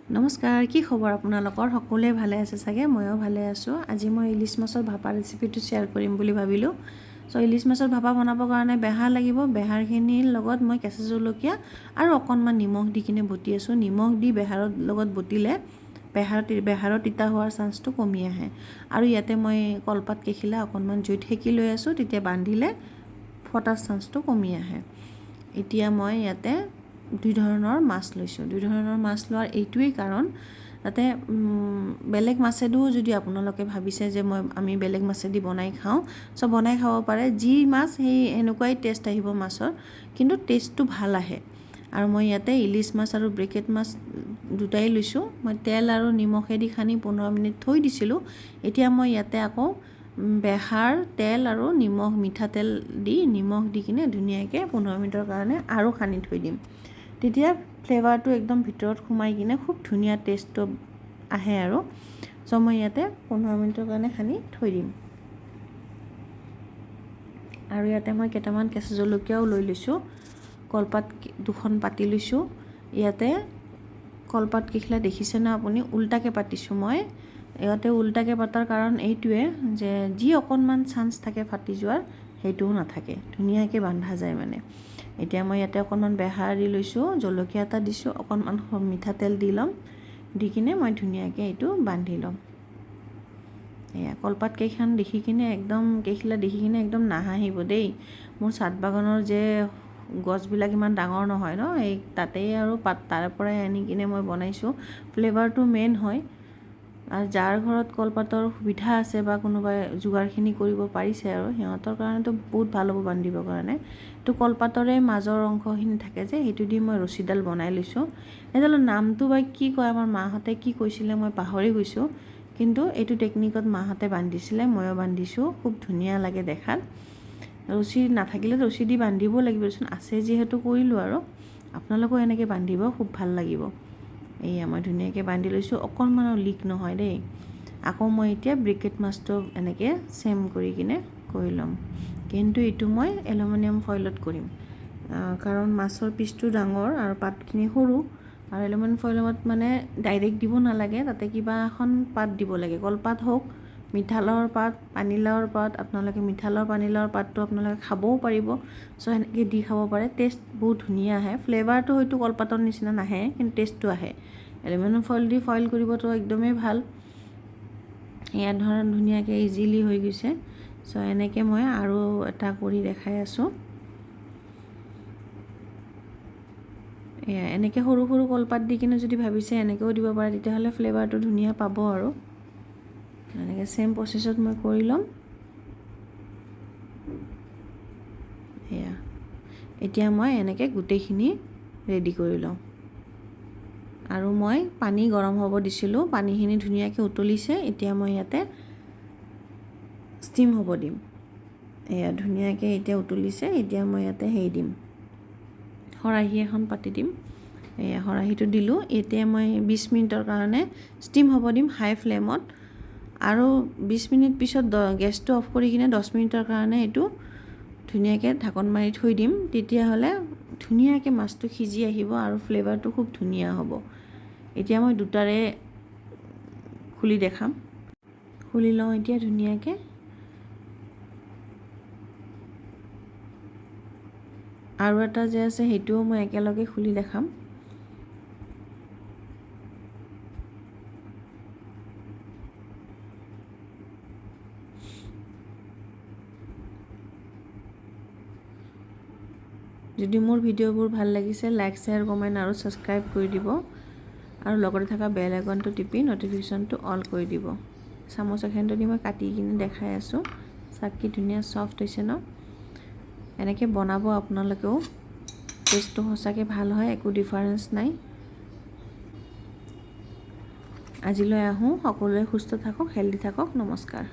নমস্কাৰ, কি খবৰ আপোনালোকৰ? সকলোৱে ভালে আছে চাগে? ময়ো ভালে আছোঁ। আজি মই ইলিচ মাছৰ ভাপা ৰেচিপিটো শ্বেয়াৰ কৰিম বুলি ভাবিলোঁ। ইলিচ মাছৰ ভাপা বনাবৰ কাৰণে বেহাৰ লাগিব। বেহাৰখিনিৰ লগত মই কেঁচা জলকীয়া আৰু অকণমান নিমখ দি কিনে বটি আছোঁ। নিমখ দি বেহাৰৰ লগত বটিলে বেহাৰৰ তিতা হোৱাৰ চান্সটো কমি আহে। আৰু ইয়াতে মই কলপাত কেইখিলা অকণমান জুইত সেকি লৈ আছোঁ, তেতিয়া বান্ধিলে ফটাৰ চান্সটো কমি আহে। এতিয়া মই ইয়াতে দুই ধৰণৰ মাছ লৈছোঁ। দুই ধৰণৰ মাছ লোৱাৰ এইটোৱেই কাৰণ, যাতে বেলেগ মাছেদিও যদি আপোনালোকে ভাবিছে যে আমি বেলেগ মাছেদি বনাই খাওঁ, বনাই খাব পাৰে। যি মাছ সেই এনেকুৱাই টেষ্ট আহিব মাছৰ, কিন্তু টেষ্টটো ভাল আহে। আৰু মই ইয়াতে ইলিচ মাছ আৰু ব্ৰেকেট মাছ দুটাই লৈছোঁ। মই তেল আৰু নিমখেদি সানি 15 মিনিট থৈ দিছিলোঁ। এতিয়া মই ইয়াতে আকৌ বেহাৰ, তেল আৰু মিঠাতেল দি নিমখ দি কিনে ধুনীয়াকৈ 15 মিনিটৰ কাৰণে আৰু সানি থৈ দিম। তেতিয়া ফ্লেভাৰটো একদম ভিতৰত সোমাই কিনে খুব ধুনীয়া টেষ্টটো আহে আৰু। মই ইয়াতে 15 মিনিটৰ কাৰণে সানি থৈ দিম। আৰু ইয়াতে মই কেইটামান কেঁচা জলকীয়াও লৈ লৈছোঁ। কলপাত দুখন পাতি লৈছোঁ। ইয়াতে কলপাত কেইখিলা দেখিছে ন আপুনি? উল্টাকৈ পাতিছোঁ মই। ইয়াতে উল্টাকৈ পতাৰ কাৰণ এইটোৱে যে যি অকণমান চান্স থাকে ফাটি যোৱাৰ, সেইটোও নাথাকে, ধুনীয়াকৈ বন্ধা যায় মানে। এতিয়া মই ইয়াতে অকণমান বেহাৰ দি লৈছোঁ, জলকীয়া এটা দিছোঁ, অকণমান মিঠাতেল দি ল'ম। দি কিনে মই ধুনীয়াকৈ এইটো বান্ধি ল'ম। এয়া কলপাত কেইখিলা দেখি কিনে একদম নাহাঁহিব দেই। মোৰ চাট বাগানৰ যে গছবিলাক ইমান ডাঙৰ নহয় ন, এই তাতেই আৰু তাৰ পৰাই আনি কিনে মই বনাইছোঁ। ফ্লেভাৰটো মেইন হয়। আৰু যাৰ ঘৰত কলপাতৰ সুবিধা আছে বা কোনোবাই যোগাৰখিনি কৰিব পাৰিছে আৰু সিহঁতৰ কাৰণেতো বহুত ভাল হ'ব বান্ধিবৰ কাৰণে। এইটো কলপাতৰে মাজৰ অংশখিনি থাকে যে, সেইটো দি মই ৰছীডাল বনাই লৈছোঁ। এইডালৰ নামটো বা কি কয়, আমাৰ মাহঁতে কি কৈছিলে মই পাহৰি গৈছোঁ, কিন্তু এইটো টেকনিকত মাহঁতে বান্ধিছিলে, ময়ো বান্ধিছোঁ। খুব ধুনীয়া লাগে দেখাত। ৰছী নাথাকিলে ৰছী দি বান্ধিব লাগিবচোন, আছে যিহেতু কৰিলোঁ আৰু। আপোনালোকেও এনেকৈ বান্ধিব, খুব ভাল লাগিব। এয়া মই ধুনীয়াকৈ বান্ধি লৈছোঁ, অকণমানো লিক নহয় দেই। আকৌ মই এতিয়া ব্ৰিকেট মাছটো এনেকৈ চেম কৰি কিনে কৰি ল'ম। কিন্তু এইটো মই এলুমিনিয়াম ফইলত কৰিম, কাৰণ মাছৰ পিচটো ডাঙৰ আৰু পাতখিনি সৰু। আৰু এলুমিনিয়াম ফইলত মানে ডাইৰেক্ট দিব নালাগে, তাতে কিবা এখন পাত দিব লাগে। কলপাত হওক, মিঠালাওৰ পাত, পানীলাওৰ পাত, আপোনালোকে মিঠালাও পানীলাওৰ পাতটো আপোনালোকে খাবও পাৰিব। সেনেকৈ দি খাব পাৰে, টেষ্ট বহুত ধুনীয়া আহে। ফ্লেভাৰটো হয়তো কলপাতৰ নিচিনা নাহে, কিন্তু টেষ্টটো আহে। এলুমিনিয়াম ফইল দি ফইল কৰিবতো একদমেই ভাল। এয়া ধুনীয়াকৈ ইজিলি হৈ গৈছে। এনেকৈ মই আৰু এটা কৰি দেখাই আছোঁ। এনেকৈ সৰু সৰু কলপাত দি কিনে যদি ভাবিছে এনেকৈও দিব পাৰে, তেতিয়াহ'লে ফ্লেভাৰটো ধুনীয়া পাব আৰু। এনেকৈ চেম প্ৰচেছত মই কৰি ল'ম। এতিয়া মই এনেকৈ গোটেইখিনি ৰেডি কৰি লওঁ। আৰু মই পানী গৰম হ'ব দিছিলোঁ, পানীখিনি ধুনীয়াকৈ উতলিছে। এতিয়া মই ইয়াতে ষ্টিম হ'ব দিম। এয়া ধুনীয়াকৈ এতিয়া উতলিছে। এতিয়া মই ইয়াতে দিম, খৰাহী এখন পাতি দিম। এয়া খৰাহীটো দিলোঁ। এতিয়া মই 20 মিনিটৰ কাৰণে ষ্টিম হ'ব দিম হাই ফ্লেমত। আৰু 20 মিনিট পিছত গেছটো অফ কৰি কিনে 10 মিনিটৰ কাৰণে এইটো ধুনীয়াকৈ ঢাকন মাৰি থৈ দিম। তেতিয়াহ'লে ধুনীয়াকৈ মাছটো সিজি আহিব আৰু ফ্লেভাৰটো খুব ধুনীয়া হ'ব। এতিয়া মই দুটাৰে খুলি দেখাম। খুলি লওঁ এতিয়া ধুনীয়াকৈ। আৰু এটা যে আছে সেইটোও মই একেলগে খুলি দেখাম। যদি মোৰ ভিডিঅ'বোৰ ভাল লাগিছে, লাইক, শ্বেয়াৰ, কমেণ্ট আৰু ছাবস্ক্ৰাইব কৰি দিব। আৰু লগতে থকা বেল আইকনটো টিপি ন'টিফিকেশ্যনটো অল কৰি দিব। চামুচ এখনেদি মই কাটি কিনে দেখাই আছোঁ। চাওক কি ধুনীয়া ছফ্ট হৈছে ন? এনেকৈ বনাব আপোনালোকেও। টেষ্টটো সঁচাকৈ ভাল হয়, একো ডিফাৰেঞ্চ নাই। আজিলৈ আহোঁ। সকলোৱে সুস্থ থাকক, হেল্ডি থাকক। নমস্কাৰ।